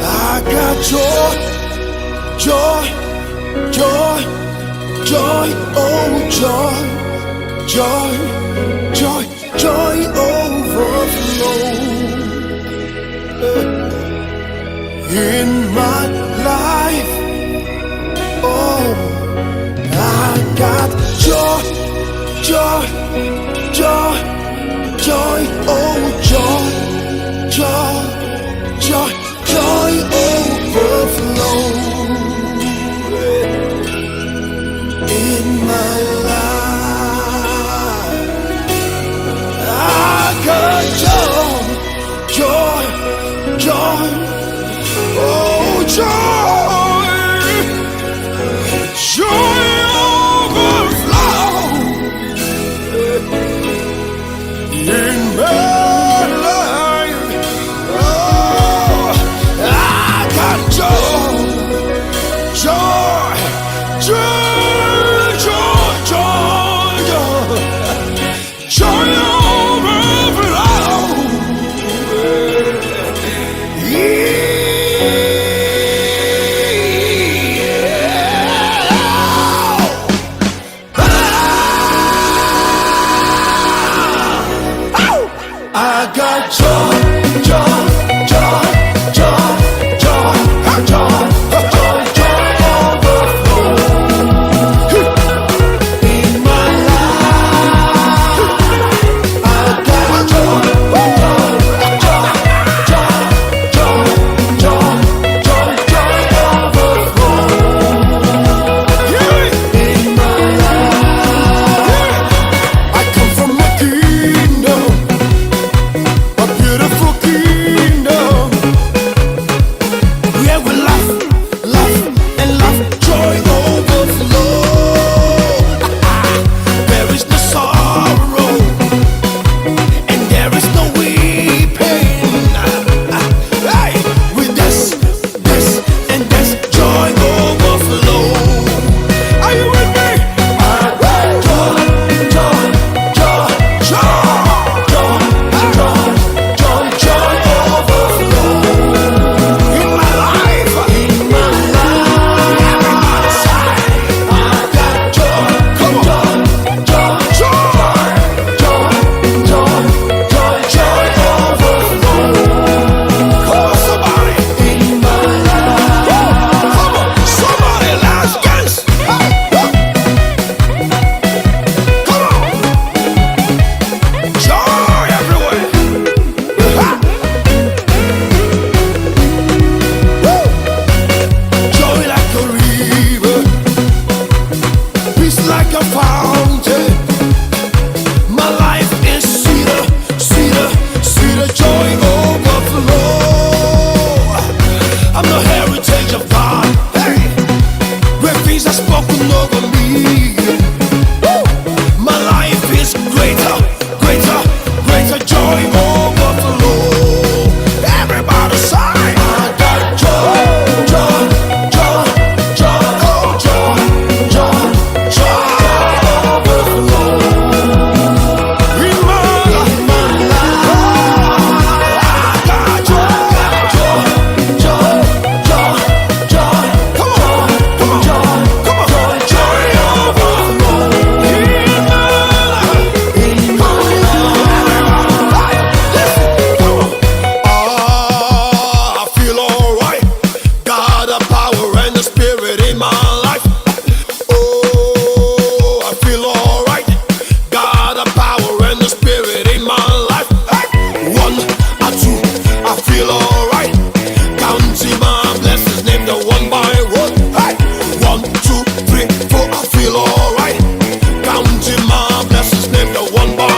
I got joy, joy, joy, joy, oh joy, joy, joy, joy overflow in my life. Oh, I got joy, joy, joy, joy, oh joy, joy, joy, joy overflow in my life. I got joy, joy, joy, oh joy, joy overflow in my life. Oh, I got joy, joy, joy, joy, joy, joy, joy overflow. I got joy, joy, joy, joy, joy, joy, joy, joy overflow in my life. I got joy, joy, joy, joy, joy, joy, joy overflow in my life. I come from a kingdom, a beautiful kingdom, where we laugh, laugh, and laugh, joy overflow. There is no sorrow, and there is no weeping. Hey, with this, and this, joy overflow. Are you with me? I got joy, joy, joy, joy, joy, joy, joy overflow in my life, in my life. Everybody say, I got joy, come on, joy, joy, joy, joy, joy, joy overflow. Come on, somebody, in my life. Come on, somebody, last dance. Come on, joy everywhere. Joy like a river, peace like a fountain. My life is sweeter, sweeter, sweeter, joy overflow. I'm the heritage of God, hey, where things are spoken over me. My life is greater, greater, greater, joy overflow. Everybody say, I got joy, joy, joy, joy, oh joy, joy, joy overflow in my life. I got joy, joy, joy, joy, come on, come on, joy, joy overflow in my life, in my life. Listen, come on. I feel alright. God, the power and the spirit in my life. Oh, I feel alright. God, the power and the spirit in my life. Hey, 1 or 2, I feel alright. Counting my blessings, name the one by one. Hey, 1, 2, 3, 4, I feel alright. Counting my blessings, name the one by